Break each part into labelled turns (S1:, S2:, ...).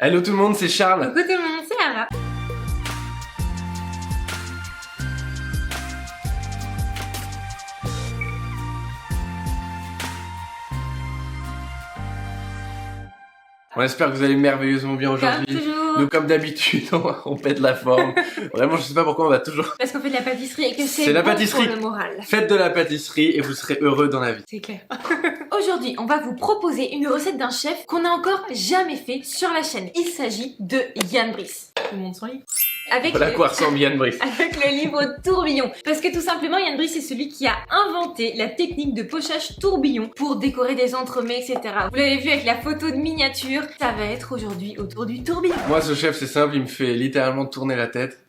S1: Hello tout le monde, c'est Charles.
S2: Coucou tout le monde, c'est Lara.
S1: On espère que vous allez merveilleusement bien aujourd'hui.
S2: Comme toujours.
S1: Nous, comme d'habitude, on pète la forme. Vraiment, je sais pas pourquoi on va toujours...
S2: Parce qu'on fait de la pâtisserie et que c'est
S1: C'est la
S2: bon
S1: pâtisserie.
S2: pour le moral.
S1: Faites de la pâtisserie et vous serez heureux dans la vie.
S2: C'est clair. Aujourd'hui, on va vous proposer une recette d'un chef qu'on n'a encore jamais fait sur la chaîne. Il s'agit de Yann Brice. Tout le monde son livre.
S1: Voilà à quoi ressemble Yann Brice.
S2: Avec le livre tourbillon. Parce que tout simplement, Yann Brice c'est celui qui a inventé la technique de pochage tourbillon pour décorer des entremets, etc. Vous l'avez vu avec la photo de miniature, ça va être aujourd'hui autour du tourbillon.
S1: Moi, ce chef, c'est simple, il me fait littéralement tourner la tête.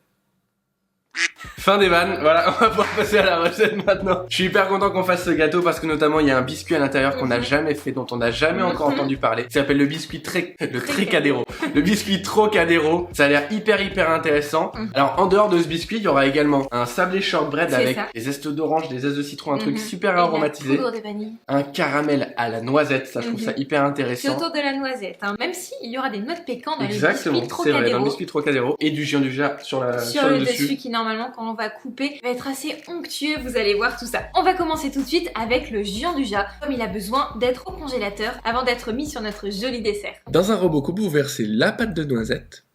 S1: Fin des vannes, voilà, on va pouvoir passer à la recette maintenant. Je suis hyper content qu'on fasse ce gâteau parce que notamment il y a un biscuit à l'intérieur qu'on n'a jamais fait, dont on n'a jamais encore entendu parler. Ça s'appelle le biscuit Trocadéro. Le biscuit Trocadéro, ça a l'air hyper intéressant. Alors en dehors de ce biscuit, il y aura également un sablé shortbread avec des zestes d'orange, des zestes de citron, un truc super aromatisé.
S2: Poudre de vanille.
S1: Un caramel à la noisette, ça je trouve ça hyper
S2: C'est
S1: intéressant.
S2: autour de la noisette, hein. Même s'il y aura des noix de pécan dans
S1: Exactement,
S2: le biscuit
S1: c'est vrai, dans le
S2: Trocadéro.
S1: biscuit Trocadéro et du gianduja sur
S2: Le dessus qui normalement quand on va couper va être assez onctueux, vous allez voir tout ça. On va commencer tout de suite avec le gianduja, comme il a besoin d'être au congélateur avant d'être mis sur notre joli dessert.
S1: Dans un robot coupe, vous versez la pâte de noisette,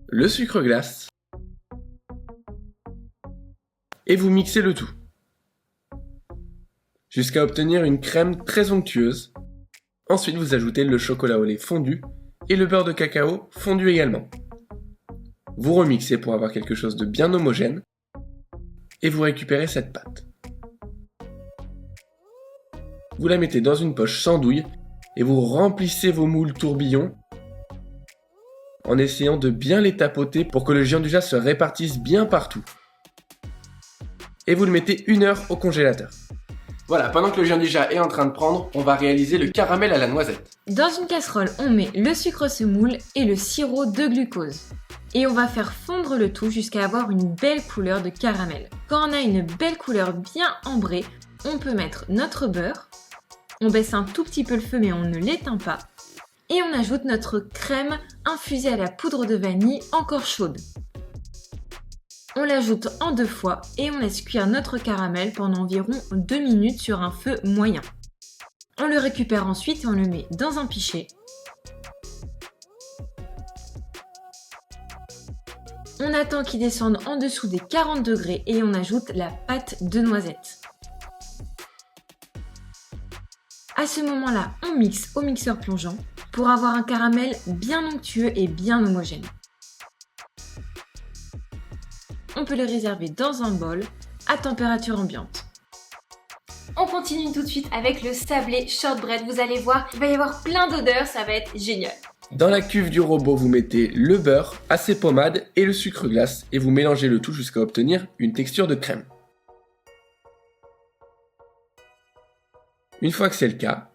S1: le sucre glace et vous mixez le tout jusqu'à obtenir une crème très onctueuse. Ensuite, vous ajoutez le chocolat au lait fondu et le beurre de cacao fondu également. Vous remixez pour avoir quelque chose de bien homogène et vous récupérez cette pâte. Vous la mettez dans une poche sans douille et vous remplissez vos moules tourbillons en essayant de bien les tapoter pour que le gianduja se répartisse bien partout. Et vous le mettez 1 heure au congélateur. Voilà, pendant que le gianduja est en train de prendre, on va réaliser le caramel à la noisette.
S2: Dans une casserole, on met le sucre semoule et le sirop de glucose. Et on va faire fondre le tout jusqu'à avoir une belle couleur de caramel. Quand on a une belle couleur bien ambrée, on peut mettre notre beurre. On baisse un tout petit peu le feu mais on ne l'éteint pas. Et on ajoute notre crème infusée à la poudre de vanille encore chaude. On l'ajoute en 2 fois et on laisse cuire notre caramel pendant environ 2 minutes sur un feu moyen. On le récupère ensuite et on le met dans un pichet. On attend qu'il descende en dessous des 40 degrés et on ajoute la pâte de noisette. À ce moment-là, on mixe au mixeur plongeant pour avoir un caramel bien onctueux et bien homogène. On peut le réserver dans un bol à température ambiante. On continue tout de suite avec le sablé shortbread. Vous allez voir, il va y avoir plein d'odeurs, ça va être génial.
S1: Dans la cuve du robot, vous mettez le beurre, assez pommade et le sucre glace et vous mélangez le tout jusqu'à obtenir une texture de crème. Une fois que c'est le cas,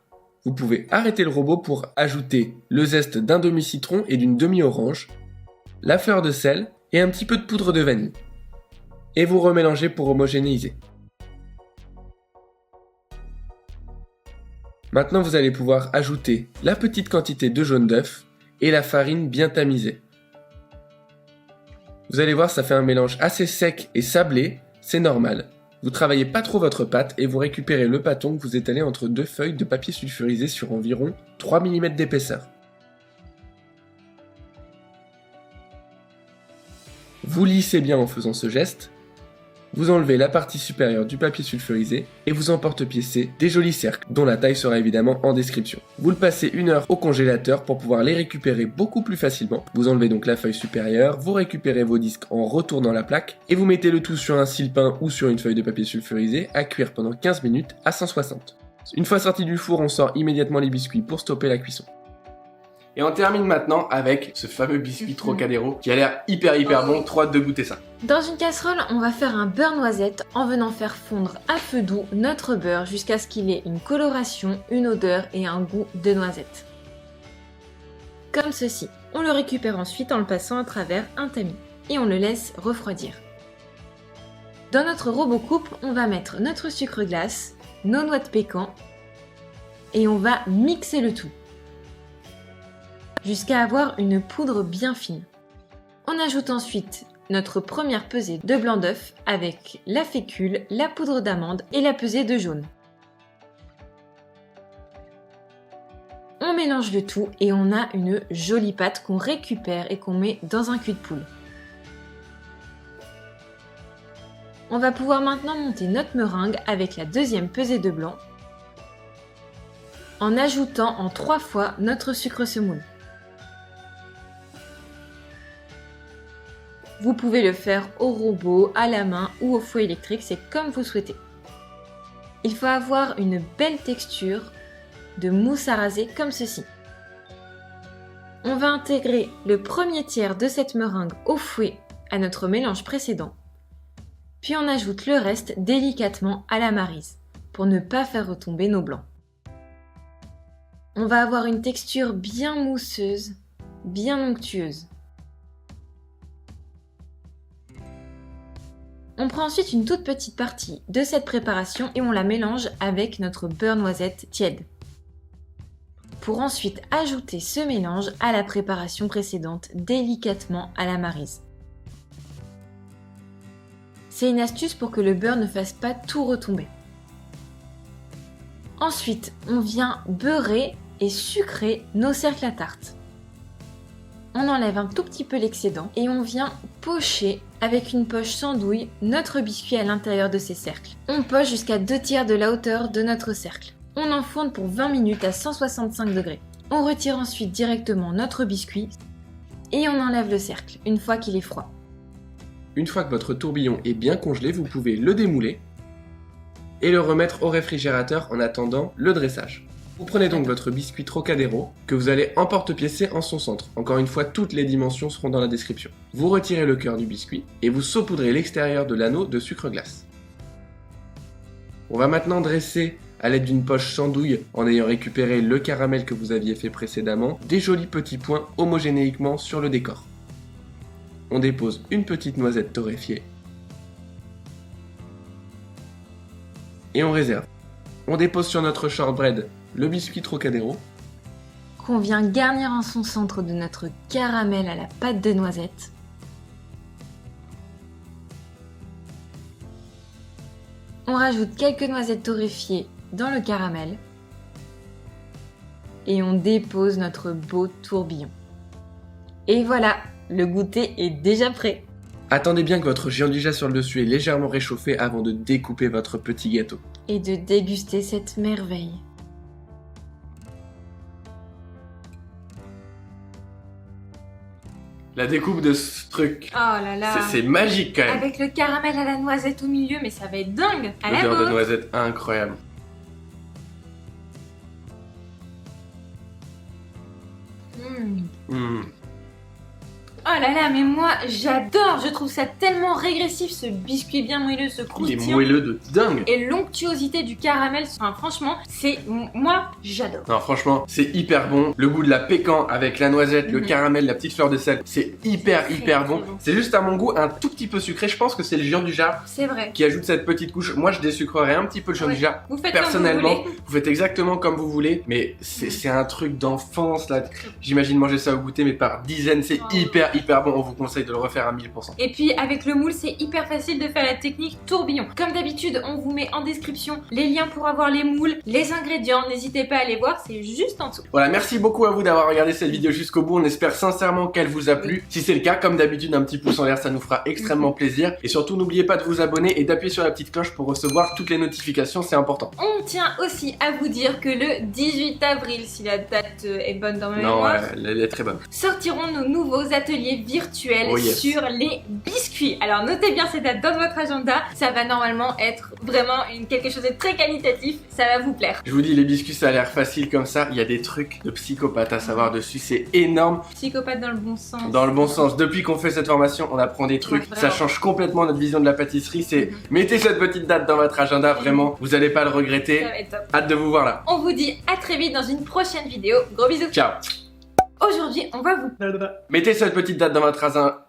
S1: vous pouvez arrêter le robot pour ajouter le zeste d'un demi-citron et d'une demi-orange, la fleur de sel et un petit peu de poudre de vanille. Et vous remélangez pour homogénéiser. Maintenant, vous allez pouvoir ajouter la petite quantité de jaune d'œuf et la farine bien tamisée. Vous allez voir, ça fait un mélange assez sec et sablé, c'est normal. Vous travaillez pas trop votre pâte et vous récupérez le pâton que vous étalez entre 2 feuilles de papier sulfurisé sur environ 3 mm d'épaisseur. Vous lissez bien en faisant ce geste. Vous enlevez la partie supérieure du papier sulfurisé et vous emporte-piécez des jolis cercles, dont la taille sera évidemment en description. Vous le passez 1 heure au congélateur pour pouvoir les récupérer beaucoup plus facilement. Vous enlevez donc la feuille supérieure, vous récupérez vos disques en retournant la plaque et vous mettez le tout sur un cile-pain ou sur une feuille de papier sulfurisé à cuire pendant 15 minutes à 160. Une fois sorti du four, on sort immédiatement les biscuits pour stopper la cuisson. Et on termine maintenant avec ce fameux biscuit Trocadéro qui a l'air hyper bon, trop hâte de goûter ça.
S2: Dans une casserole, on va faire un beurre noisette en venant faire fondre à feu doux notre beurre jusqu'à ce qu'il ait une coloration, une odeur et un goût de noisette. Comme ceci. On le récupère ensuite en le passant à travers un tamis et on le laisse refroidir. Dans notre robot coupe, on va mettre notre sucre glace, nos noix de pécan et on va mixer le tout. jusqu'à avoir une poudre bien fine. On ajoute ensuite notre première pesée de blanc d'œuf avec la fécule, la poudre d'amande et la pesée de jaune. On mélange le tout et on a une jolie pâte qu'on récupère et qu'on met dans un cul de poule. On va pouvoir maintenant monter notre meringue avec la deuxième pesée de blanc en ajoutant en 3 fois notre sucre semoule. Vous pouvez le faire au robot, à la main ou au fouet électrique, c'est comme vous souhaitez. Il faut avoir une belle texture de mousse à raser comme ceci. On va intégrer le premier tiers de cette meringue au fouet à notre mélange précédent. Puis on ajoute le reste délicatement à la maryse pour ne pas faire retomber nos blancs. On va avoir une texture bien mousseuse, bien onctueuse. On prend ensuite une toute petite partie de cette préparation et on la mélange avec notre beurre noisette tiède. Pour ensuite ajouter ce mélange à la préparation précédente délicatement à la maryse. C'est une astuce pour que le beurre ne fasse pas tout retomber. Ensuite, on vient beurrer et sucrer nos cercles à tarte. On enlève un tout petit peu l'excédent et on vient pocher avec une poche sans douille notre biscuit à l'intérieur de ces cercles. On poche jusqu'à 2 tiers de la hauteur de notre cercle. On enfourne pour 20 minutes à 165 degrés. On retire ensuite directement notre biscuit et on enlève le cercle une fois qu'il est froid.
S1: Une fois que votre tourbillon est bien congelé, vous pouvez le démouler et le remettre au réfrigérateur en attendant le dressage. Vous prenez donc votre biscuit Trocadéro que vous allez emporte-piécer en son centre. Encore une fois, toutes les dimensions seront dans la description. Vous retirez le cœur du biscuit et vous saupoudrez l'extérieur de l'anneau de sucre glace. On va maintenant dresser à l'aide d'une poche sans douille, en ayant récupéré le caramel que vous aviez fait précédemment, des jolis petits points homogénéiquement sur le décor. On dépose une petite noisette torréfiée et on réserve. On dépose sur notre shortbread le biscuit Trocadéro
S2: qu'on vient garnir en son centre de notre caramel à la pâte de noisette. On rajoute quelques noisettes torréfiées dans le caramel et on dépose notre beau tourbillon. Et voilà, le goûter est déjà prêt.
S1: Attendez bien que votre gianduja sur le dessus est légèrement réchauffé avant de découper votre petit gâteau.
S2: Et de déguster cette merveille.
S1: La découpe de ce truc,
S2: Oh là là.
S1: c'est magique quand même.
S2: Avec le caramel à la noisette au milieu, mais ça va être dingue. À la
S1: L'odeur de
S2: vôtre.
S1: noisette incroyable. Mmh.
S2: Oh là là, mais moi j'adore, je trouve ça tellement régressif ce biscuit bien moelleux, ce
S1: Il est
S2: croustillant.
S1: moelleux de dingue.
S2: Et l'onctuosité du caramel, enfin, franchement, c'est... Moi, j'adore.
S1: Non, franchement, c'est hyper bon. Le goût de la pécan avec la noisette, le caramel, la petite fleur de sel, c'est hyper bon.
S2: très bon.
S1: C'est juste à mon goût un tout petit peu sucré. Je pense que c'est le gianduja
S2: C'est vrai.
S1: qui ajoute cette petite couche. Moi, je désucrerais un petit peu le gianduja.
S2: Vous faites
S1: Personnellement,
S2: comme vous
S1: vous faites exactement comme vous voulez, mais c'est un truc d'enfance là. J'imagine manger ça au goûter, mais par dizaines, c'est hyper bon. On vous conseille de le refaire à 1000%.
S2: Et puis avec le moule, c'est hyper facile de faire la technique tourbillon. Comme d'habitude, on vous met en description les liens pour avoir les moules, les ingrédients. N'hésitez pas à aller voir, c'est juste en dessous.
S1: Voilà, merci beaucoup à vous d'avoir regardé cette vidéo jusqu'au bout. On espère sincèrement qu'elle vous a plu. Si c'est le cas, comme d'habitude, un petit pouce en l'air, ça nous fera extrêmement plaisir. Et surtout, n'oubliez pas de vous abonner et d'appuyer sur la petite cloche pour recevoir toutes les notifications, c'est important.
S2: On tient aussi à vous dire que le 18 avril, si la date est bonne dans ma
S1: Non,
S2: mémoire,
S1: elle est très bonne.
S2: sortiront nos nouveaux ateliers virtuels
S1: Oh yes.
S2: sur les biscuits. Alors notez bien cette date dans votre agenda, ça va normalement être vraiment quelque chose de très qualitatif, ça va vous plaire.
S1: Je vous dis, les biscuits, ça a l'air facile comme ça. Il y a des trucs de psychopathe à savoir dessus, c'est énorme.
S2: Psychopathe dans le bon sens.
S1: Dans le bon sens. Depuis qu'on fait cette formation, on apprend des trucs.
S2: Ouais,
S1: Ça
S2: vraiment.
S1: change complètement notre vision de la pâtisserie. C'est mettez cette petite date dans votre agenda, vraiment. Vous allez pas le
S2: Ça
S1: regretter.
S2: va être top.
S1: Hâte de vous voir là.
S2: On vous dit à très vite dans une prochaine vidéo. Gros bisous.
S1: Ciao.
S2: Aujourd'hui, on va vous...
S1: Mettez cette petite date dans votre agenda.